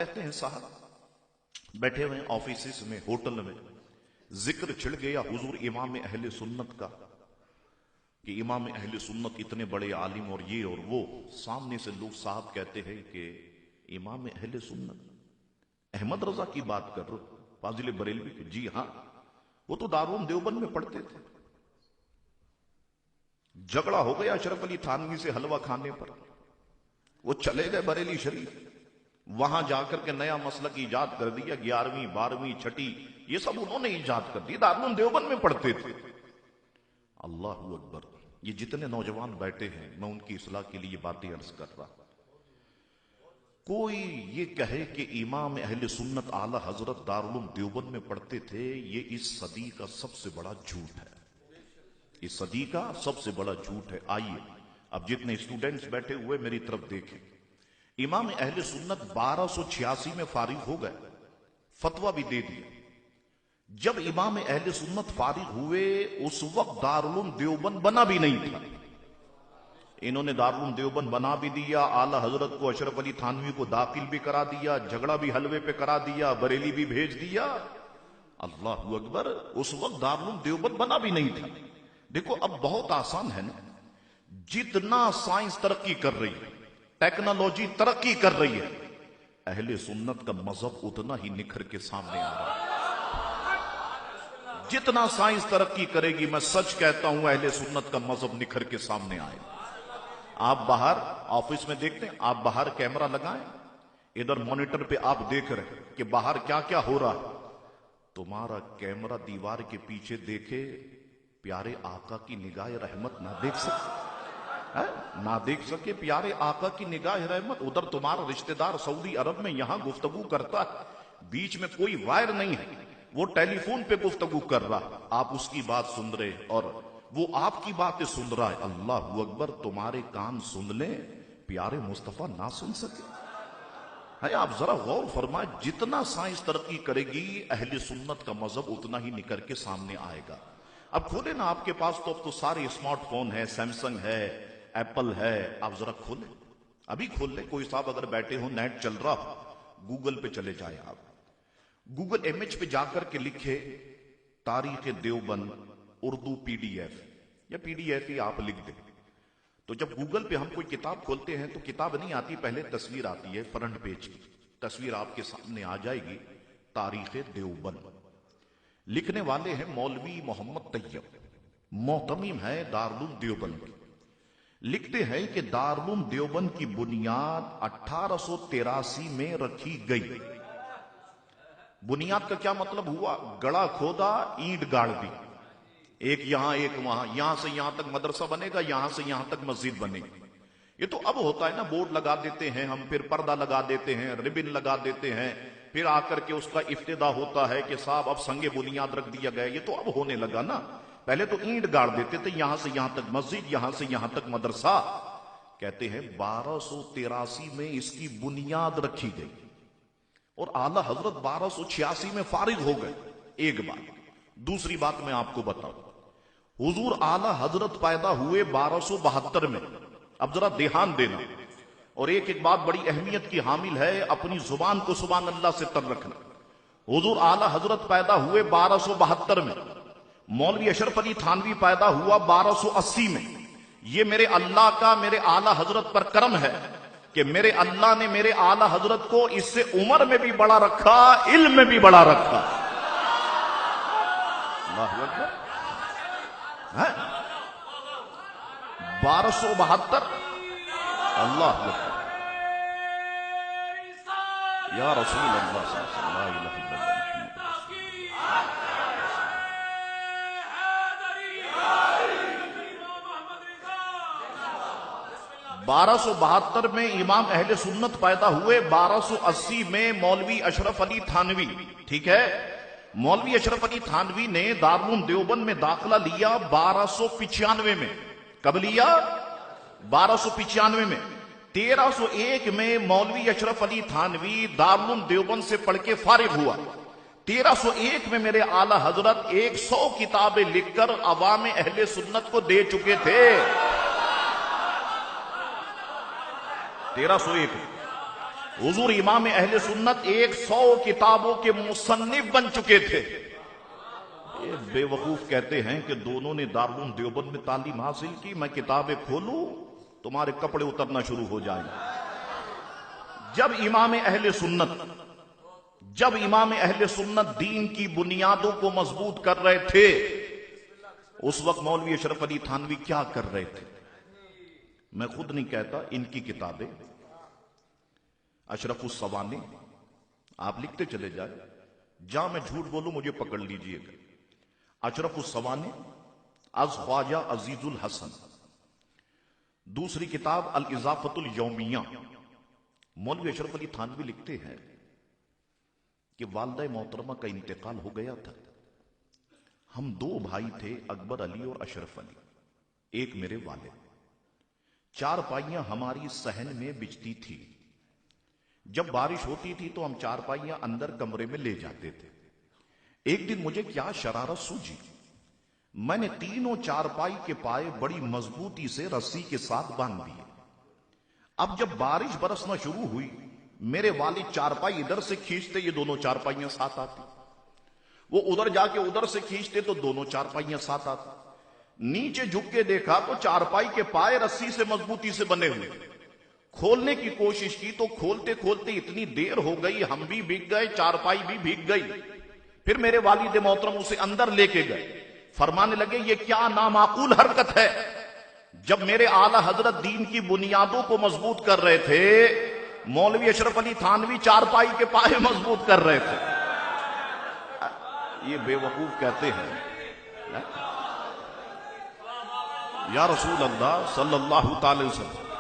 कहते हैं साहब बैठे हुए ऑफिस में, होटल में, जिक्र छिड़ गया हुजूर इमाम अहले सुन्नत का कि इमाम अहले सुन्नत इतने बड़े आलिम और ये और वो। सामने से लोग साहब कहते हैं कि इमाम अहले सुन्नत अहमद रजा की बात कर रहे हो, फाजिल बरेलवी की? जी हां, वो तो दारुल देवबंद में पढ़ते थे। झगड़ा हो गया अशरफ अली थानवी से हलवा खाने पर, वो चले गए बरेली शरीफ, वहां जाकर के नया मसलक ईजाद कर दिया। 11वीं 12वीं 6ठी ये सब उन्होंने ईजाद कर दी, दारुल देवबंद में पढ़ते थे। अल्लाह अकबर। ये जितने नौजवान बैठे हैं, मैं उनकी इस्लाह के लिए बातें अर्ज कर रहा। कोई ये कहे कि इमाम अहले सुन्नत आला हजरत दारुल देवबंद में पढ़ते थे, ये इस सदी का सबसे बड़ा झूठ है। इस सदी का सबसे बड़ा झूठ है। आइए अब जितने स्टूडेंट्स बैठे हुए मेरी तरफ देखें। इमाम अहले सुन्नत 1286 में फारिग हो गए, फतवा भी दे दिया। जब इमाम अहले सुन्नत फारिग हुए उस वक्त दारुल देवबंद बना भी नहीं था। इन्होंने दारुल देवबंद बना भी दिया, आला हजरत को अशरफ अली थानवी को दाखिल भी करा दिया, झगड़ा भी हलवे पे करा दिया, बरेली भी भेज दिया। अल्लाह अकबर। उस वक्त दारुल देवबंद बना भी नहीं था। देखो अब बहुत आसान है ना, जितना साइंस तरक्की कर रही है, टेक्नोलॉजी तरक्की कर रही है, अहले सुन्नत का मजहब उतना ही निखर के सामने आ रहा है। जितना साइंस तरक्की करेगी, मैं सच कहता हूं, अहले सुन्नत का मजहब निखर के सामने आएगा। आप बाहर ऑफिस में देखते हैं, आप बाहर कैमरा लगाएं, इधर मॉनिटर पे आप देख रहे हैं कि बाहर क्या क्या हो रहा है। तुम्हारा कैमरा दीवार के पीछे देखे, प्यारे आका की निगाह रहमत ना देख सके, ना देख सके प्यारे आका की निगाह रहमत। उधर तुम्हारा रिश्तेदार सऊदी अरब में यहां गुफ्तगू करता है, बीच में कोई वायर नहीं है, वो टेलीफोन पे गुफ्तगू कर रहा, आप उसकी बात सुन रहे और वो आपकी बातें सुन रहा है। अल्लाह अकबर। तुम्हारे कान सुन ले, प्यारे मुस्तफा ना सुन सके। है आप जरा गौर फरमाए, जितना साइंस तरक्की करेगी अहले सुन्नत का मजहब उतना ही निकल के सामने आएगा। अब खोले ना, आपके पास तो अब तो सारे स्मार्टफोन है, सैमसंग है, एप्पल है, आप जरा खोले, अभी खोल ले। कोई साहब अगर बैठे हो, नेट चल रहा हो, गूगल पे चले जाए आप, गूगल इमेज पे जाकर के लिखे तारीख देवबंद उर्दू PDF या PDF ही आप लिख दे, तो जब गूगल पे हम कोई किताब खोलते हैं तो किताब नहीं आती, पहले तस्वीर आती है फ्रंट पेज की। तस्वीर आपके सामने आ जाएगी, तारीख देवबंद। लिखने वाले हैं मौलवी मोहम्मद तैयब, मोहतमीम है दारुल देवबंद की। लिखते हैं कि दारुल देवबंद की बुनियाद 1883 में रखी गई। बुनियाद का क्या मतलब हुआ? गड़ा खोदा, ईंट गाड़ दी, एक यहां एक वहां, यहां से यहां तक मदरसा बनेगा, यहां से यहां तक मस्जिद बनेगी। ये तो अब होता है ना, बोर्ड लगा देते हैं हम, फिर पर्दा लगा देते हैं, रिबन लगा देते हैं, फिर आकर के उसका इफ्तिदा होता है कि साहब अब संगे बुनियाद रख दिया गया। ये तो अब होने लगा ना, पहले तो ईंट गाड़ देते थे, यहां से यहां तक मस्जिद, यहां से यहां तक मदरसा। कहते हैं 1283 में इसकी बुनियाद रखी गई और आला हजरत 1286 में फारिग हो गए। एक बात। दूसरी बात मैं आपको बताऊं, हुजूर आला हजरत पैदा हुए 1272 में। अब जरा ध्यान देना, और एक एक बात बड़ी अहमियत की हामिल है, अपनी जुबान को सुभान अल्लाह से तर रखना। हुजूर आला हजरत पैदा हुए 1272 में, मौलवी अशरफ अली थानवी पैदा हुआ 1280 में। ये मेरे अल्लाह का मेरे आला हजरत पर करम है कि मेरे अल्लाह ने मेरे आला हजरत को इससे उम्र में भी बड़ा रखा, इल्म में भी बड़ा रखा। 1272। अल्लाह या रसूल अल्लाह सल्लल्लाहु अलैहि वसल्लम। 1272 में इमाम अहले सुन्नत पैदा हुए, 1280 में मौलवी अशरफ अली थानवी। ठीक है, मौलवी अशरफ अली थानवी ने दारुल देवबंद में दाखिला लिया 1295 में। कब लिया? 1295 में। 1301 में मौलवी अशरफ अली थानवी दारुल देवबंद से पढ़ के फारिग हुआ। 1301 में मेरे आला हजरत 100 किताबें लिखकर अवाम अहले सुन्नत को दे चुके थे। 1301 हुजूर इमाम अहले सुन्नत 100 किताबों के मुसन्निफ बन चुके थे। ये बेवकूफ कहते हैं कि दोनों ने दारुल देवबंद में तालीम हासिल की, मैं किताबें खोलूं तुम्हारे कपड़े उतरना शुरू हो जाएंगे। जब इमाम अहले सुन्नत दीन की बुनियादों को मजबूत कर रहे थे, उस वक्त मौलवी अशरफ अली थानवी क्या कर रहे थे? मैं खुद नहीं कहता, इनकी किताबें अशरफुस सवाने आप लिखते चले जाए, जहां मैं झूठ बोलूं मुझे पकड़ लीजिएगा। अशरफुस सवाने अज ख्वाजा अजीजुल हसन। दूसरी किताब अल इजाफतुल यौमिया। मौलवी अशरफ अली थानवी लिखते हैं कि वालिदा मोहतरमा का इंतकाल हो गया था। हम 2 भाई थे, अकबर अली और अशरफ अली, एक मेरे वालिद। 4 पाइयां हमारी सहन में बिछती थी। जब बारिश होती थी तो हम 4 पाइयां अंदर कमरे में ले जाते थे। एक दिन मुझे क्या शरारत सूझी, मैंने तीनों 4 पाई के पाए बड़ी मजबूती से रस्सी के साथ बांध दिए। अब जब बारिश बरसना शुरू हुई, मेरे वालिद 4 पाई इधर से खींचते, ये दोनों 4 पाइयां साथ आती। वो उधर जाके उधर से खींचते तो दोनों 4 पाइयां साथ आती। नीचे झुक के देखा तो 4 पाई के पाए रस्सी से मजबूती से बने हुए। खोलने की कोशिश की तो खोलते खोलते इतनी देर हो गई, हम भी भीग गए, 4 पाई भी भीग गई। फिर मेरे वालिद मोहतरम उसे अंदर लेके गए। फरमाने लगे, ये क्या नामाकूल हरकत है। जब मेरे आला हजरत दीन की बुनियादों को मजबूत कर रहे थे, मौलवी अशरफ अली थानवी 4 पाई के पाए मजबूत कर रहे थे। ये बेवकूफ कहते हैं या रसूल अल्लाह सल्लल्लाहु अलैहि वसल्लम